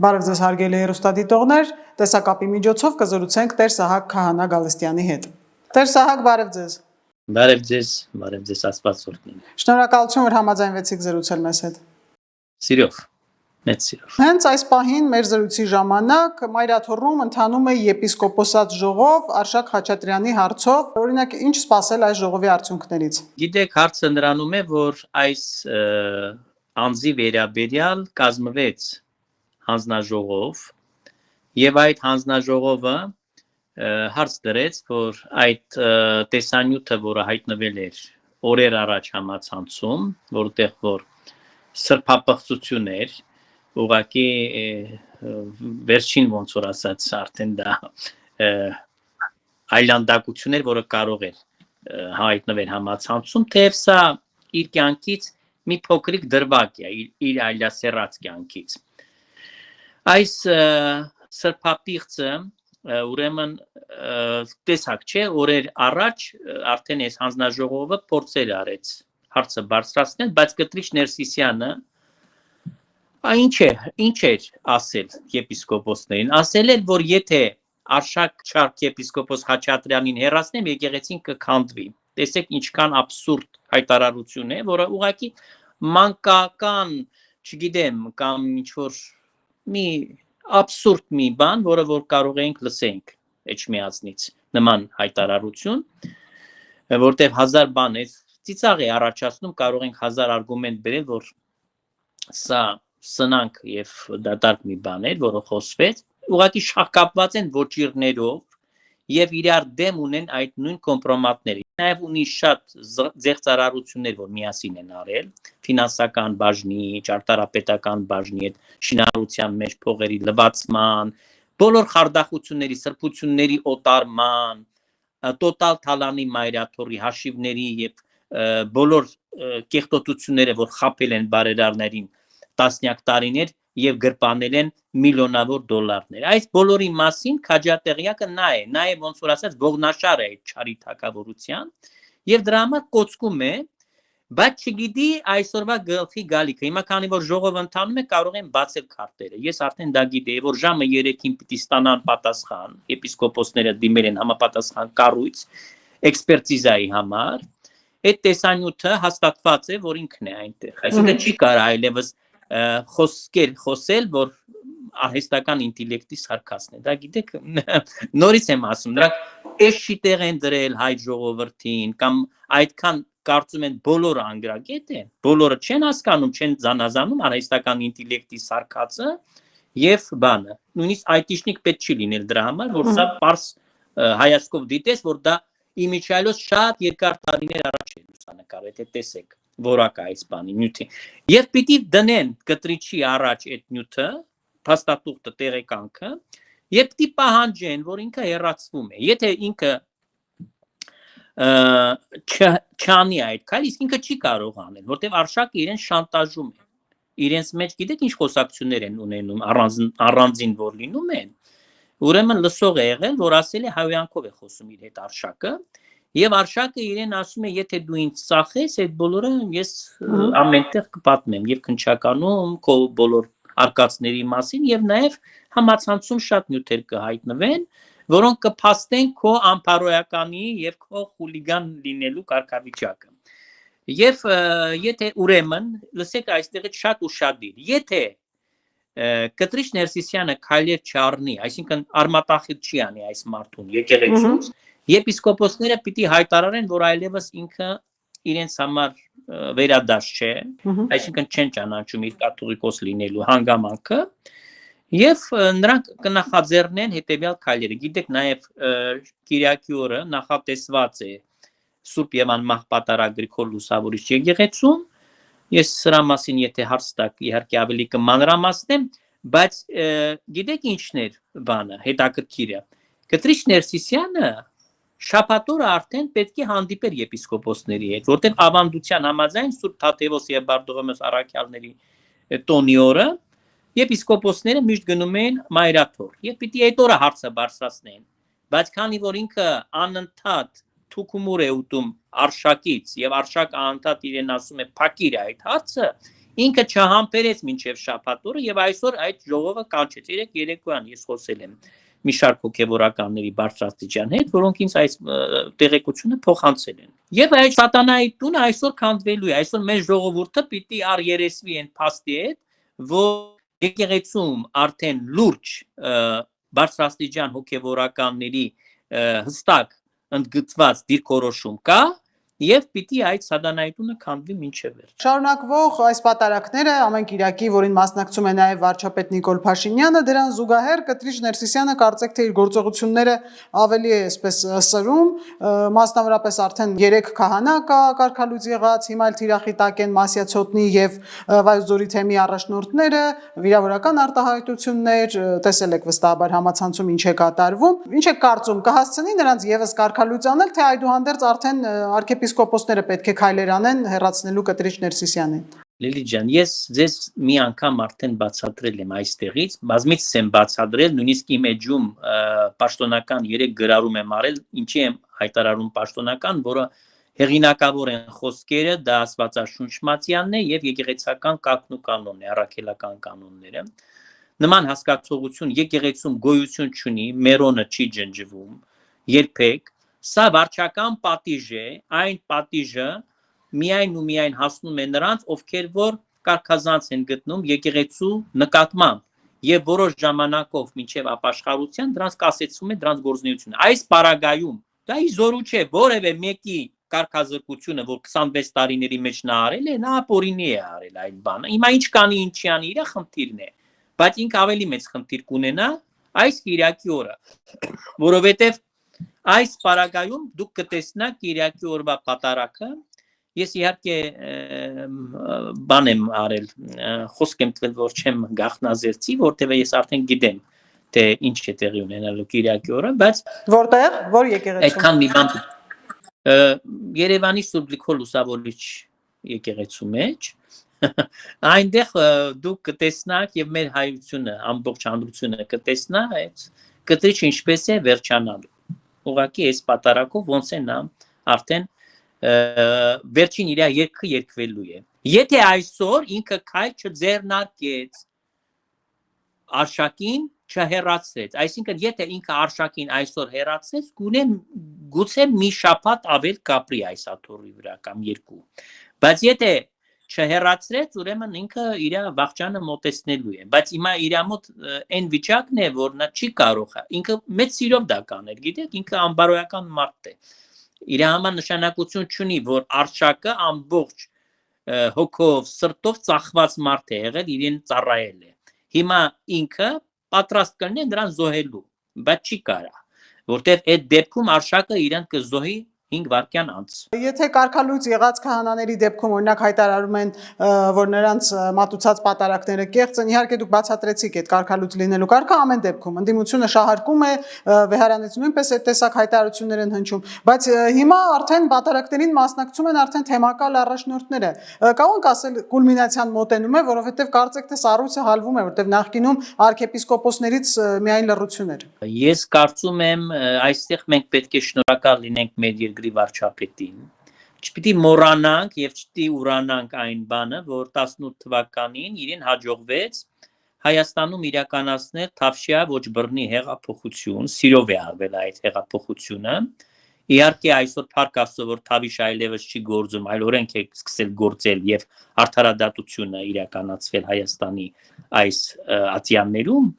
Բարև ձեզ հարգելի հեռուստադիտողներ, տեսակապի միջոցով կզրուցենք Տեր Սահակ Քահանա Գալստյանի հետ։ Տեր Սահակ, բարև ձեզ։ Բարև ձեզ Աստված օրհնի։ Շնորհակալություն, որ համաձայնվեցիք զրուցել մեզ հետ։ Սիրով, մեծ սիրով։ Հենց այս պահին մեր զրույցի ժամանակ Մայրաթոռում ընթանում է եպիսկոպոսատ ժողով Արշակ Խաչատրյանի հարցով, օրինակ ինչ սպասել այս ժողովի արդյունքներից։ Գիտեք, հարցը նրանում է, որ այս անձի վերաբերյալ կազմվեց հանձնաժողով եւ այդ հանձնաժողովը հարց դրեց, որ այդ տեսանյութը, որը հայտնվել էր օրեր առաջ համացանցում, որտեղ որ սրբապղծություն էր, ուղղակի վերջին ոնց որ ասած արդեն դա այլանդակություն էր, որը կարող էր հայտնվել համացանցում, թեև սա իր կյանքից մի փոքրիկ դրվագ է, իր այլասերած կյանքից։ Այս սրբապիղծը ուրեմն տեսակ չէ, օրեր առաջ արդեն այս հանձնաժողովը փորձեր արեց հարցը բարձրացնել, բայց Կտրիչ Ներսիսյանը ինչ էր ասել եպիսկոպոսներին, ասել էր, որ եթե Արշակ Չարք եպիսկոպոս Խաչատրյանին հեռացնեմ, եկեղեցին կքանդվի։ Տեսեք ինչքան աբսուրդ հայտարարություն է, որը ուղղակի մանկական, չգիտեմ, կամ ինչ որ մի աբսուրդ մի բան, որը որ կարող ենք լսենք Էջմիածնից նման հայտարարություն, որտեղ հազար բան է, ծիծաղ է առաջացնում, կարող ենք հազար արգումենտ բերել, որ սա սնանք եւ դատարկ մի բան էր, որը խոսվեց, ուղղակի շահկապված են ոչիրներով եւ իրար դեմ ունեն այդ նույն կոմպրոմատները։ Նաեւ ունի շատ ձեղծարարություններ, որ միասին են արել, ֆինանսական բաժնի, ճարտարապետական բաժնի հետ շինարարության մեջ փողերի լվացման, բոլոր խարդախությունների, սրբությունների օտարման, տոտալ թալանի Մայրաթոռի հաշիվների եւ բոլոր կեղտոտությունները, որ խաբել են բարերարներին տասնյակ տարիներ եւ գրպանել են միլիոնավոր դոլարներ։ Այս բոլորի մասին քաջատեղյակը նա է ոնց որ ասած ողնաշարը է չարի թակավորության եւ դրա համար կոծկում է, բայց չգիտի այսօրվա գլխի գալիքը։ Հիմա քանի որ ժողովը ընթանում է, կարող են բացել քարտերը։ Ես արդեն դա գիտեի, որ ժամը 3-ին պիտի ստանան պատասխան, եպիսկոպոսները դիմել են համապատասխան կառույց էքսպերտիզայի համար։ Այդ տեսանյութը հաստատված է, որ ինքն է այնտեղ։ Այսինքն չի կարող այլևս խոսել, որ արհեստական ինտելեկտի սարքացն է։ Դա գիտեք, նորից եմ ասում, նրանք էս չի տեղ են դրել հայ ժողովրդին կամ այդքան կարծում են բոլորը անգրագետ են, բոլորը չեն հասկանում, չեն զանազանում արհեստական ինտելեկտի սարքածը եւ բանը։ Նույնիսկ այտիշնիկ պետք չի լինել դրա համար, որ սա պարզ հայացքով դիտես, որ դա իմիջիալոց շատ երկար տարիներ առաջ է լուսանկարել, եթե տեսեք որակա այս բանի նյութի։ Եվ պիտի դնեն Կտրիչի առաջ այդ նյութը, փաստաթուղթը, տեղեկանքը, եւ պիտի պահանջեն, որ ինքը հեռացվում է։ Եթե ինքը չանի այդ քայլ, իսկ ինքը չի կարող անել, որտեղ Արշակը իրեն շանտաժում է։ Իրենց մեջ գիտեք ինչ խոսակցություններ են ունենում, առանձին որ լինում են։ Ուրեմն լսող է եղել, որ ասել է հայոյանքով է խոսում իր հետ Արշակը, եւ Արշակը իրեն ասում է, եթե դու ինձ ծախես, այդ բոլորը ես ամենտեղ կպատմեմ եւ քնչականում քո բոլոր արկածների մասին եւ նաեւ համացանցում շատ նյութեր կհայտնվեն, որոնք կփաստեն քո անփարոյականի եւ քո խուլիգան լինելու կարգավիճակը։ Եվ եթե ուրեմն, լսեք այստեղից շատ ուշադիր, եթե Կտրիչ Ներսիսյանը քայլեր չառնի, այսինքն արմատախիլ չի անի այս մարդուն եկեղեցուց, եպիսկոպոսները պիտի հայտարարեն, որ այլևս ինքը իրենց համար վերադարձ չէ, այսինքն չեն ճանաչում իր կաթողիկոս լինելու հանգամանքը, եւ նրանք կնախաձեռնեն հետեւյալ քայլերը։ Գիտեք, նաեւ Կիրակի օրը նախատեսված է Սուրբ եւ անմահ Պատարագ Գրիգոր Լուսավորիչ եկեղեցում։ Ես սրա մասին եթե հարց տակ, իհարկե ավելի կմանրամասնեմ, բայց գիտեք ինչն էր բանը, հետաքրքիրը։ Կտրիչ Ներսիսյանը շաբաթօրը արդեն պետք է հանդիպեր եպիսկոպոսների հետ, որտեղ ավանդության համաձայն Սուրբ Թադևոս եւ Բարդողոմեոս առաքյալների տոնի օրը եպիսկոպոսները միշտ գնում են Մայրաթոռ եւ պիտի այդ օրը հարցը բարձրացնեն, բայց քանի որ ինքը անընդհատ թուքումուր է ուտում Արշակից եւ Արշակը անընդհատ իրեն ասում է փակիր այդ հարցը, Ինքը չհամբերեց մինչև շաբաթ օրը եւ այսօր այդ ժողովը կանչեց երեկոյան ես խոսել եմ մի շարք հոգեվորականների բարձրաստիճան հետ, որոնք ինձ այս տեղեկությունը փոխանցել են։ Եվ այդ սատանայի տունը այսօր քանդվելու է, այսօր մեր ժողովուրդը պիտի առերեսվի այն փաստի հետ, որ եկեղեցում արդեն լուրջ բարձրաստիճան հոգեվորականների հստակ ընդգծված դիրքորոշում կա եւ պիտի այդ սատանայի տունը քանդվի մինչեւ վերջ։ Շարունակվող այս պատարակները ամեն Կիրակի, որին մասնակցում է նաև վարչապետ Նիկոլ Փաշինյանը, դրան զուգահեռ Կտրիչ Ներսիսյանը կարծեք թե իր գործողությունները ավելի է այսպես սրում, մասնավորապես արդեն 3 քահանա կա կարգալույծ եղած, հիմա էլ թիրախիտակ են Մասյացոտնի եւ Վայոց-Ձորի թեմի առաջնորդները, վիրավորական արտահայտություններ, տեսել եք վստահաբար համացանցում ինչ է կատարվում։ Ինչ է կարծում, կհասցնի նրանց եւս կարգալույծ անել, թե այդուհանդերձ արդեն արքեպիսկոպոսները պետք է քայլեր անեն հեռացնելու Կտրիչ Ներսիսյանին։ Լիլի ջան, ես ձեզ մի անգամ արդեն բացատրել եմ այստեղից, բազմիցս եմ բացատրել, նույնիսկ իմ էջում պաշտոնական 3 գրառում եմ արել, ինչի եմ հայտարարում պաշտոնական, որը հեղինակավոր են խոսքերը, դա Աստվածաշունչ Մատյանն է եւ եկեղեցական կարգն ու կանոնն է, առաքելական կանոնները։ Նման հասկացողություն եկեղեցում գոյություն չունի, մերոնը չի ջնջվում, երբեք, սա վարչական պատիժ է, այն պատիժը միայն ու միայն հասնում է նրանց, ովքեր որ կարգազանց են գտնում եկեղեցու նկատմամբ եւ որոշ ժամանակով մինչեւ ապաշխարության դրանց կասեցում է դրանց գործունեությունը։ Այս պարագայում դա իզորու չէ, որևէ մեկի կարգազրկությունը, որ 26 տարիների մեջ նա արել է, նա ապօրինի է արել այդ բանը։ Հիմա ինչ կանի, ինչի անի, իր խնդիրն է, բայց ինքը ավելի մեծ խնդիր կունենա այս Կիրակի օրը, որովհետեւ այս պարագայում դուք կտեսնաք Կիրակի օրվա պատարակը, ես իհարկե բան եմ արել, խոսք եմ տվել, որ չեմ գաղտնազերծի, որտեղ ես արդեն գիտեմ, թե ինչ է տեղի ունենալու Կիրակի օրը, բայց Որտեղ, որ եկեղեցում։ Այդքան մի բան Երևանի Սուրբ Գրիգոր Լուսավորիչ եկեղեցու մեջ, այնտեղ դուք կտեսնաք եւ մեր հայությունը, ամբողջ հանրությունը կտեսնա այդ Կտրիչը ինչպես է վերջանալու։ Ուղղակի այս պատարակով ոնց է նա արդեն վերջին իր երգը երգվելու է։ Եթե այսօր ինքը քայլ չձեռնարկեց, արշակին չհեռացրեց, այսինքն եթե ինքը արշակին այսօր հեռացրեց, գուցե մի շաբաթ ավել կապրի այս աթոռի վրա կամ 2։ Բայց եթե չհեռացրեց, ուրեմն ինքը իր վախճանը մոտեցնելու է, բայց հիմա իր մոտ այն վիճակն է, որ նա չի կարող, ինքը մեծ սիրով դա կաներ, գիտեք, ինքը անբարոյական մարդ է։ Իր համար նշանակություն չունի, որ արշակը ամբողջ հոգով, սրտով ծախված մարդ է եղել, իրեն ծառայել է։ Հիմա ինքը պատրաստ կլինի նրան զոհելու, բայց չի կարա, որտեղ այդ դեպքում արշակը իրեն կզոհի 5 վայրկյան անց։ Եթե կարգալույծ եղած քահանաների դեպքում օրինակ հայտարարում են, որ նրանց մատուցած պատարակները կեղծ են, իհարկե դուք բացատրեցիք այդ կարգալույծ լինելու կարգը ամեն դեպքում, ընդդիմությունը շահարկում է, վեհարանից նույնպես այդ տեսակ հայտարարություններ են հնչում, բայց հիմա արդեն պատարակներին մասնակցում են արդեն թեմակալ առաջնորդները։ Կարող ասել կուլմինացիան մոտենում է, որովհետև կարծեք թե սառույցը հալվում է, որովհետև նախկինում արքեպիսկոպոսներից միայն լռություն էր։ Ես կարծում եմ, այստեղ մենք պետք է շնորհակալ լինենք մեր երկրի վարչապետին, չպիտի մոռանանք եւ չպիտի ուրանանք այն բանը, որ 18 թվականին իրեն հաջողվեց Հայաստանում իրականացնել Թավշյա ոչ բռնի հեղափոխություն, սիրով է արվել այդ հեղափոխությունը։ Իհարկե այսօր փառք Աստծո, որ Թավիշ այլևս չի գործում, այլ օրենք է սկսել գործել եւ արդարադատությունը իրականացվել Հայաստանի այս ատյաններում,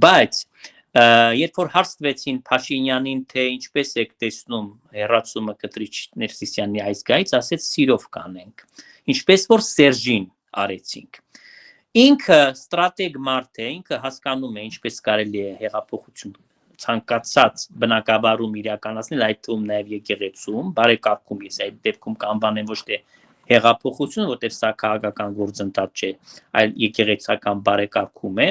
բայց երբ որ հարցվեցին Փաշինյանին, թե ինչպես եք տեսնում հեռացումը Կտրիչ Ներսիսյանի այս գայից, ասեց սիրով կանենք, ինչպես որ Սերժին արեցինք։ Ինքը ստրատեգ մարդ է, ինքը հասկանում է ինչպես կարելի է հեղափոխություն ցանկացած բնակավարում իրականացնել, այդ թվում նաև եկեղեցում, բարեկարգում, ես այդ դեպքում կանվանեմ ոչ թե հեղափոխություն, որտեղ սա քաղաքական գործընթաց չէ, այլ եկեղեցական բարեկարգում է,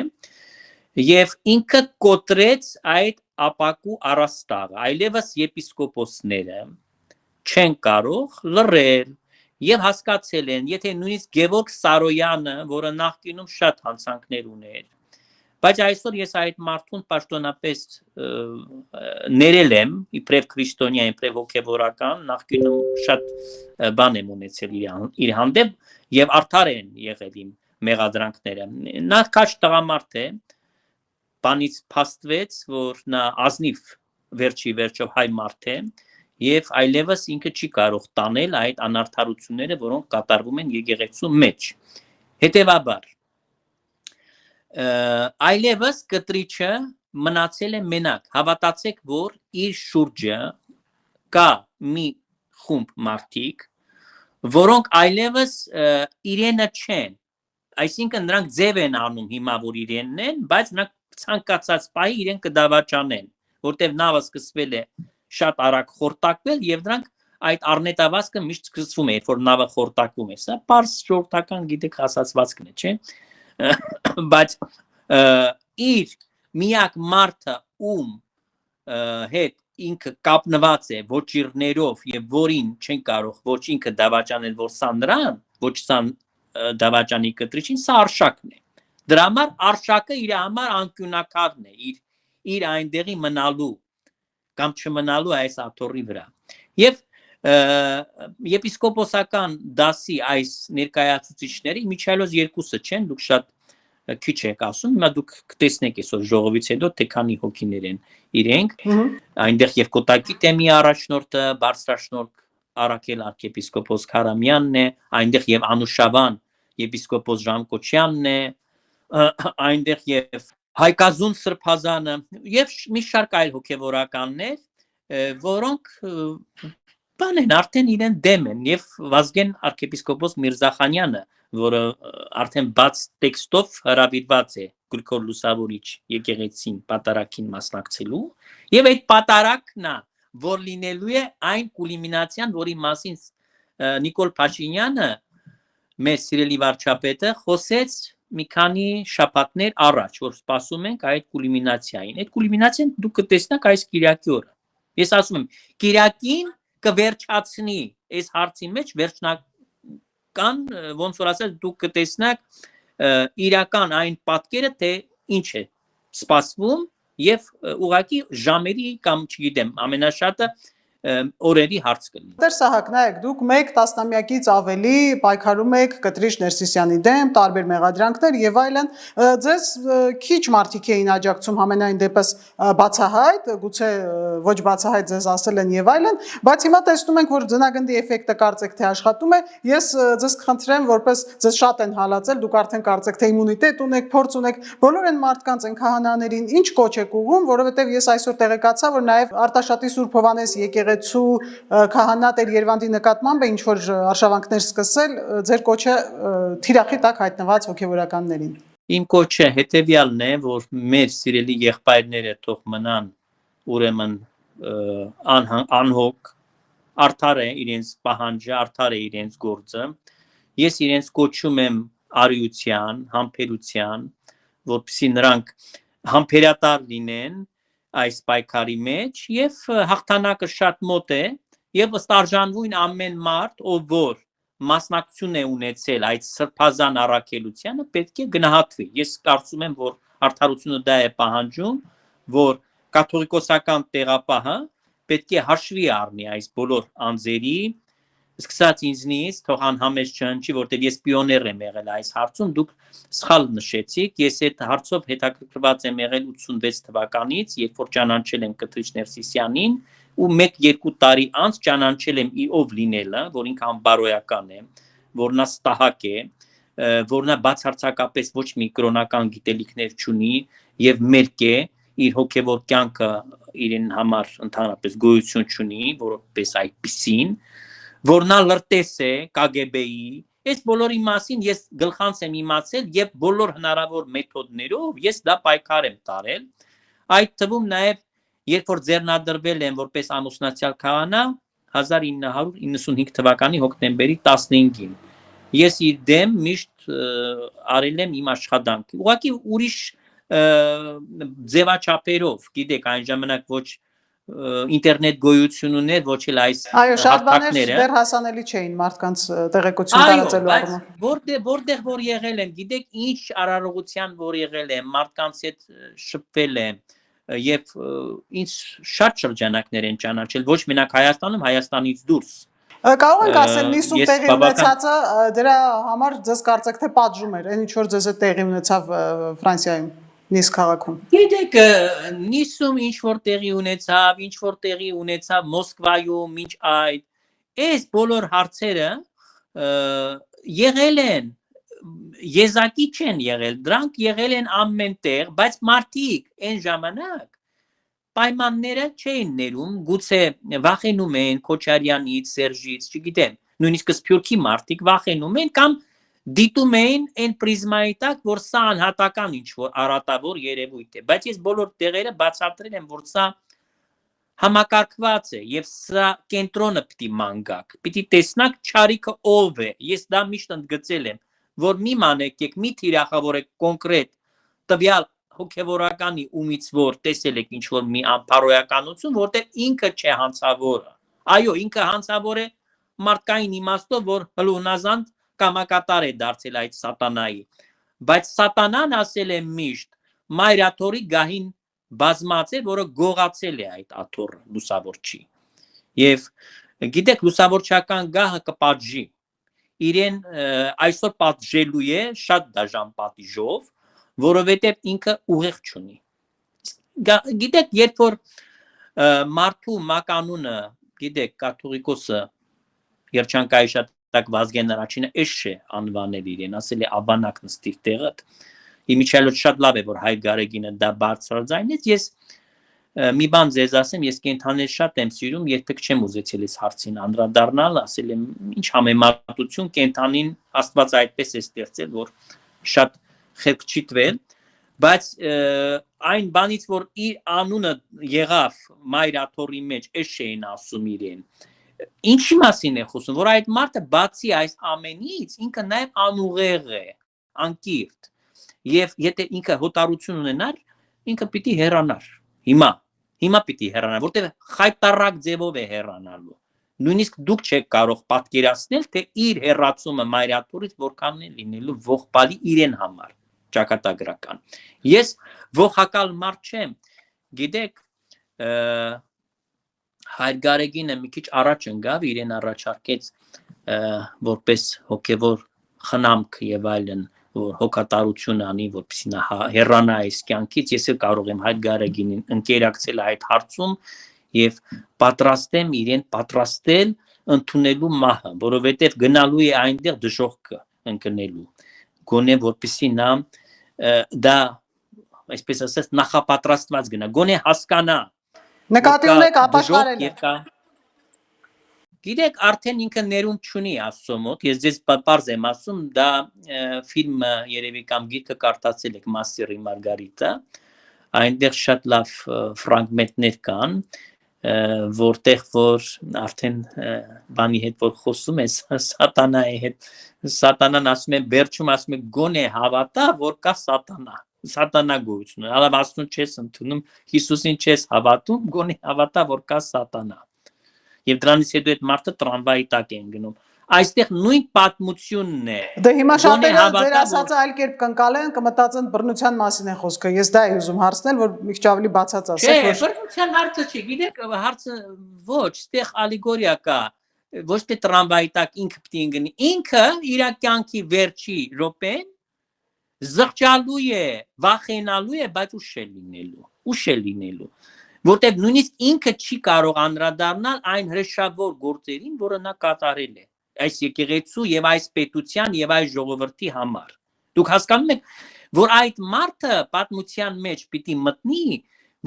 եւ ինքը կոտրեց այդ ապակու առաստաղը, այլևս եպիսկոպոսները չեն կարող լռել եւ հասկացել են, եթե նույնիսկ Գևորգ Սարոյանը, որը նախկինում շատ հանցանքներ ուներ, Բայց այսօր ես այդ մարդուն պաշտոնապես ներել եմ, իբրև քրիստոնյա, իբրև հոգևորական, նախկինում շատ բան եմ ունեցել իր հանդեպ եւ արդար են եղել իմ մեղադրանքները։ Նա քաչ տղամարդ է, բանից փաստվեց, որ նա ազնիվ վերջի վերջով հայ մարդ է եւ այլևս ինքը չի կարող տանել այդ անարդարությունները, որոնք կատարվում են եկեղեցու մեջ։ Հետևաբար այլևս կտրիչը մնացել է մենակ, հավատացեք, որ իր շուրջը կա մի խումբ մարդիկ, որոնք այլևս իրենը չեն, այսինքն նրանք ձև են անում հիմա, որ իրենն են, բայց նրանք ցանկացած պահի իրեն կդավաճանեն, որտեղ նավը սկսվել է շատ արագ խորտակվել եւ նրանք այդ առնետավազքը միշտ սկսվում է, երբ որ նավը խորտակվում է, սա պարզ ժողովրդական գիտեք ասացվածքն է, չէ՞։ Բայց իր միակ մարդը ում հետ ինքը կապնված է ոչիրներով եւ որին չեն կարող ոչ ինքը դավաճանել, որ սա նրան, ոչ սա դավաճանի կտրիչին, սա արշակն է։ Դրա համար արշակը իր համար անկյունակարն է, իր այնտեղի մնալու կամ չմնալու այս աթոռի վրա։ Եվ եպիսկոպոսական դասի այս ներկայացուցիչների միջայլոց երկուսը չեն, դուք շատ քիչ եք ասում, հիմա դուք կտեսնեք այսօր ժողովից հետո թե քանի հոգիներ են իրենք, այնտեղ եւ Կոտակի թեմի առաջնորդը բարձրաշնորհ Արաքել arczepiskopos Քարամյանն է, այնտեղ եւ Անուշավան եպիսկոպոս Ժան-Կոչյանն է, այնտեղ եւ Հայկազուն Սրբազանը եւ մի շարք այլ հոգեվորականներ, որոնք բան են արդեն իրեն դեմ են եւ Վազգեն arczepiskopos Միրզախանյանը, որը արդեն բաց տեքստով հրավիրված է Գրիգոր Լուսավորիչ եկեղեցին պատարակին մասնակցելու եւ այդ պատարակն է, որ լինելու է այն կուլմինացիան, որի մասին Նիկոլ Փաշինյանը, մեր սիրելի վարչապետը, խոսեց մի քանի շաբաթներ առաջ, որ սպասում ենք այդ կուլմինացիային։ Այդ կուլմինացիան դուք կտեսնեք այս Կիրակի օրը։ Ես ասում եմ, Կիրակին կվերջացնի այս հարցի մեջ վերջնական, ոնց որ ասած, դուք կտեսնեք իրական այն պատկերը, թե ինչ է սպասվում եւ ուղղակի ժամերի կամ չգիտեմ, ամենաշատը օրերի հարց կլինի։ Տեր Սահակ, նայեք, դուք 1 տասնամյակից ավելի պայքարում եք Կտրիչ Ներսիսյանի դեմ, տարբեր մեղադրանքներ եւ այլն։ Ձեզ քիչ մարդիկ էին աջակցում համենայն դեպս բացահայտ, գուցե ոչ բացահայտ ձեզ ասել են եւ այլն, բայց հիմա տեսնում ենք, որ ձնագնդի էֆեկտը կարծեք թե աշխատում է։ Ես ձեզ կխնդրեմ, որպես ձեզ շատ են հալածել, դուք արդեն կարծեք թե իմունիտետ ունեք, փորձ ունեք, բոլոր այն մարդկանց են քահանաներին ինչ կոչ եք ուղում, որովհետեւ ես այսօր տեղեկացա, որ նաեւ Արտաշատի Սուրբ Հովանես եկեղեցու քահանա Տեր Երվանդի նկատմամբ է ինչ որ արշավանքներ սկսել, ձեր կոչը թիրախի տակ հայտնված հոգևորականներին։ Իմ կոչը հետեւյալն է, որ մեր սիրելի եղբայրները թող մնան ուրեմն անհոգ, արդար է իրենց պահանջը, արդար է իրենց գործը։ Ես իրենց կոչում եմ արիության, համբերության, որպեսզի նրանք համբերատար լինեն այս պայքարի մեջ եւ հաղթանակը շատ մոտ է եւ ըստ արժանվույն ամեն մարդ, ով որ մասնակցություն է ունեցել այդ սրբազան առաքելությանը, պետք է գնահատվի։ Ես կարծում եմ, որ արդարությունը դա է պահանջում, որ կաթողիկոսական տեղապահը պետք է հաշվի առնի այս բոլոր անձերի, սկսած ինձնից, թող անհամեջ չհնչի, որտեղ ես պիոներ եմ եղել այս հարցում, դուք սխալ նշեցիք, ես այդ հարցով հետաքրքրված եմ եղել 86 թվականից, երբ որ ճանաչել եմ Կտրիչ Ներսիսյանին, ու 1-2 տարի անց ճանաչել եմ ով լինելը, որ ինքան բարոյական է, որ նա ստահակ է, որ նա բացարձակապես ոչ մի կրոնական գիտելիքներ չունի եւ մերկ է, իր հոգեվոր կյանքը իրեն համար ընդհանրապես գոյություն չունի, որպես այդպիսին, որ նա լրտես է KGB-ի, այս բոլորի մասին ես գլխանց եմ իմացել եւ բոլոր հնարավոր մեթոդներով ես դա պայքար եմ տարել, այդ թվում նաեւ երբ որ ձեռնադրվել եմ որպես ամուսնացյալ քահանա 1995 թվականի հոկտեմբերի 15-ին ես իր դեմ միշտ արել եմ իմ աշխատանքը ուղղակի ուրիշ ձևաչափերով գիտեք այն ժամանակ ոչ ինտերնետ գոյություն ուներ, ոչ էլ այս Այո, շատ բաներ հարթակները։ դեռ հասանելի չէին մարդկանց տեղեկություն Այո, տարածելու բայց առումով։ որտեղ որ եղել են, գիտեք ինչ արարողության որ եղել են, մարդկանց հետ շփվել են եւ ինչ շատ շրջանակներ են ճանաչել, ոչ մենակ Հայաստանում, Հայաստանից դուրս։ Կարող ենք ասել նիսում Ես տեղի բավական ունեցածը դրա համար ձեզ կարծեք թե պատժում էր, այն ինչ որ ձեզ հետ տեղի ունեցավ Ֆրանսիայում, Նիս քաղաքում։ Գիտեք, Նիսում ինչ որ տեղի ունեցավ Մոսկվայում, ինչ այդ, այս բոլոր հարցերը եղել են, եզակի չեն եղել, դրանք եղել են ամենտեղ, բայց մարդիկ այն ժամանակ պայմանները չէին ներում, գուցե վախենում են Քոչարյանից, Սերժից, չգիտեմ, նույնիսկ Սփյուռքի մարդիկ վախենում են կամ դիտում էին այն պրիզմայի տակ, որ սա անհատական ինչ-որ արատավոր երևույթ է, բայց ես բոլոր տեղերը բացատրել եմ, որ սա համակարգված է եւ սա կենտրոնը պիտի մանգակ, պիտի տեսնակ ճարիքը ով է, ես դա միշտ ընդգծել եմ, որ մի մանեկեք, մի թիրախավորեք կոնկրետ տվյալ հոգևորականի ումից որ տեսել եք ինչ-որ մի անփարոյականություն, որտեղ ինքը չէ հանցավորը, այո, ինքը հանցավոր է մարդկային իմաստով, որ հլուհնազանդ կամակատար է դարձել այդ սատանայի, բայց սատանան ասել է միշտ մայրաթորի գահին բազմած է, որը գողացել է այդ աթոռը լուսավորչի եւ գիտեք լուսավորչական գահը կպատժի իրեն այսօր պատժելու է շատ դաժան պատիժով, որովհետեւ ինքը ուղեղ չունի գիտեք երբ որ մարդու մականունը գիտեք կաթողիկոսը երջանկայիշատակ Վազգեն առաջինը էշ է անվանել իրեն, ասել է ավանակ նստիր տեղդ։ Իմիջիայլոց շատ լավ է որ Հայկ Գարեգինը դա բարձրաձայնեց, ես մի բան ձեզ ասեմ, ես կենթաներ շատ եմ սիրում, երբեք չեմ ուզեցել այս հարցին անդրադառնալ, ասել եմ ինչ համեմատություն կենթանին Աստված այդպես է ստեղծել, որ շատ խելք չի տվել, բայց այն բանից որ իր անունը եղավ մայրաթորի մեջ էշ էին ասում իրեն Ինչի մասին է խոսում, որ այդ մարդը բացի այս ամենից ինքը նաև անուղեղ է, անկիրթ, եւ եթե ինքը հոտարություն ունենար, ինքը պիտի հեռանար, հիմա պիտի հեռանար, որտեղ խայտարակ ձևով է հեռանալու, նույնիսկ դուք չեք կարող պատկերացնել, թե իր հեռացումը մայրաթորից որքան է լինելու ողբալի իրեն համար, ճակատագրական, ես ողակալ մարդ չեմ, գիտեք, Հայկ Գարեգինը մի քիչ առաջ ընկավ, իրեն առաջարկեց որպես հոգևոր խնամք եւ այլն, որ հոգատարություն անի, որպեսզի նա հեռանա այս կյանքից, ես էլ կարող եմ Հայկ Գարեգինին ընկերակցել այդ հարցում եւ պատրաստեմ իրեն պատրաստել ընդունելու մահը, որովհետեւ գնալու է այնտեղ դժոխքը ընկնելու, գոնե որպեսզի նա դա այսպես ասած նախապատրաստված գնա, գոնե հասկանա Նկատի ունեք ապաշխարել է։ Գիտեք, արդեն ինքը ներում չունի Աստծո մոտ, ես ձեզ պարզ եմ ասում, դա ֆիլմը երևի կամ գիրքը կարդացել եք Մաստերի Մարգարիտա, այնտեղ շատ լավ ֆրագմենտներ կան, որտեղ որ արդեն բանի հետ որ խոսում է սատանայի հետ, սատանան ասում է վերջում ասում է գոնե հավատա, որ կա սատանա Սատանա գոյություն, հալավ Աստծուն չես ընդունում, Հիսուսին չես հավատում, գոնե հավատա, որ կա սատանա։ Եվ դրանից հետո այդ մարդը տրամվայի տակ են գնում։ Այստեղ նույն պատմությունն է։ Դե հիմա շատերը ձեր ասածը այլ կերպ կընկալեն, կմտածեն բռնության մասին է խոսքը։ Ես դա եմ ուզում հարցնել, որ մի քիչ ավելի բացած ասեք, որ բռնության հարցը չի, գիտեք, հարցը ոչ, այստեղ ալեգորիա կա, ոչ թե տրամվայի տակ ինքը պիտի ընկնի։ Ինքը իր կյանքի վերջի րոպեն զղջալու է, վախենալու է, բայց ուշ է լինելու, որտեղ նույնիսկ ինքը չի կարող անդրադառնալ այն հրեշավոր գործերին, որը նա կատարել է, այս եկեղեցու եւ այս պետության եւ այս ժողովրդի համար։ Դուք հասկանում եք, որ այդ մարդը պատմության մեջ պիտի մտնի,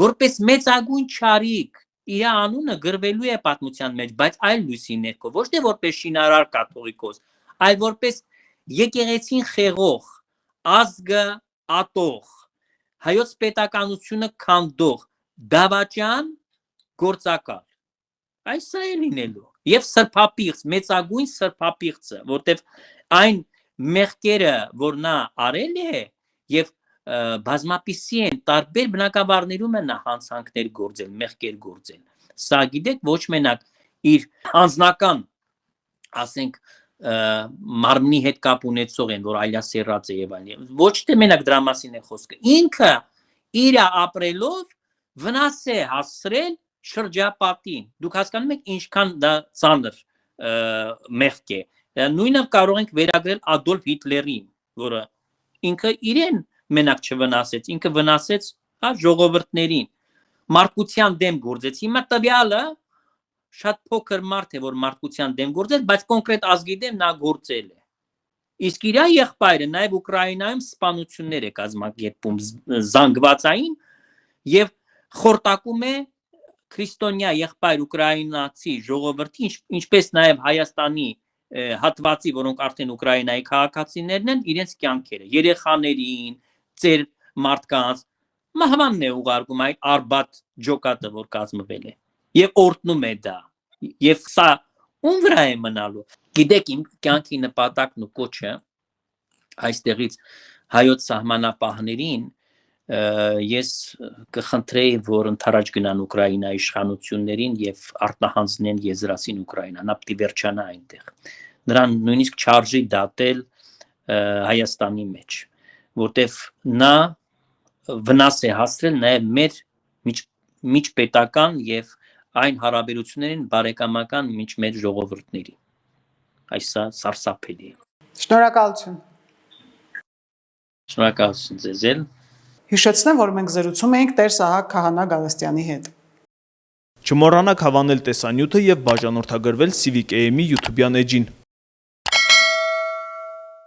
որպես մեծագույն չարիք, իր անունը գրվելու է պատմության մեջ, բայց այլ լույսի ներքո, ոչ թե որպես շինարար կաթողիկոս, այլ որպես եկեղեցին խեղող ազգը ատող, հայոց պետականությունը քանդող, դավաճան գործակալ, այս սա է լինելու, և սրբապիղծ, մեծագույն սրբապիղծը, որտև այն մեղքերը, որ նա արել է, և բազմապիսի են տարբեր բնակավարներում են հանցանքներ գործել, մեղքեր գործել։ Սա գիտեք ոչ մենակ իր անձնական, ասենք, մարմնի հետ կապ ունեցող են, որ այլասերած է եւ այլն։ Ոչ թե մենակ դրա մասին է խոսքը։ Ինքը իր ապրելով վնաս է հասցրել շրջապատին։ Դուք հասկանում եք ինչքան դա ծանր մեղք է։ Նույնը կարող ենք վերագրել Ադոլֆ Հիտլերին, որը ինքը իրեն մենակ չվնասեց, ինքը վնասեց ժողովուրդներին, մարդկության դեմ գործեց։ Հիմա տվյալը շատ փոքր մարդ է, որ մարդկության դեմ գործել, բայց կոնկրետ ազգի դեմ նա գործել է։ Իսկ իր եղբայրը նաև Ուկրաինայում սպանություններ է կազմակերպում զանգվածային եւ խորտակում է քրիստոնյա եղբայր ուկրաինացի ժողովրդի, ինչպես նաև Հայաստանի հատվածի, որոնք արդեն Ուկրաինայի քաղաքացիներն են, իրենց կյանքերը, երեխաներին, ծեր մարդկանց, մահվանն է ուղարկում այդ Արբաթ ջոկատը, որ կազմվել է, եւ օրտնում է դա, եւ սա ում վրա է մնալու։ Գիտեք, իմ կյանքի նպատակն ու կոչը այստեղից հայոց սահմանապահներին ես կխնդրեի, որ ընդառաջ գնան Ուկրաինայի իշխանություններին եւ արտահանձնեն Եզրասին Ուկրաինա, նա պիտի վերջանա այնտեղ։ Նրան նույնիսկ չարժի դատել Հայաստանի մեջ, որտեվ նա վնաս է հասցրել նաեւ մեր միջպետական եւ այն հարաբերություններին բարեկամական միջ մեր ժողովուրդների։ Այսա սարսափելի է։ Շնորհակալություն։ Շնորհակալություն ձեզ։ Հիշեցնեմ, որ մենք զրուցում էինք Տեր Սահակ Քահանա Գալստյանի հետ։ Չմոռանաք հավանել տեսանյութը եւ բաժանորդագրվել Civic AM-ի YouTube-յան էջին։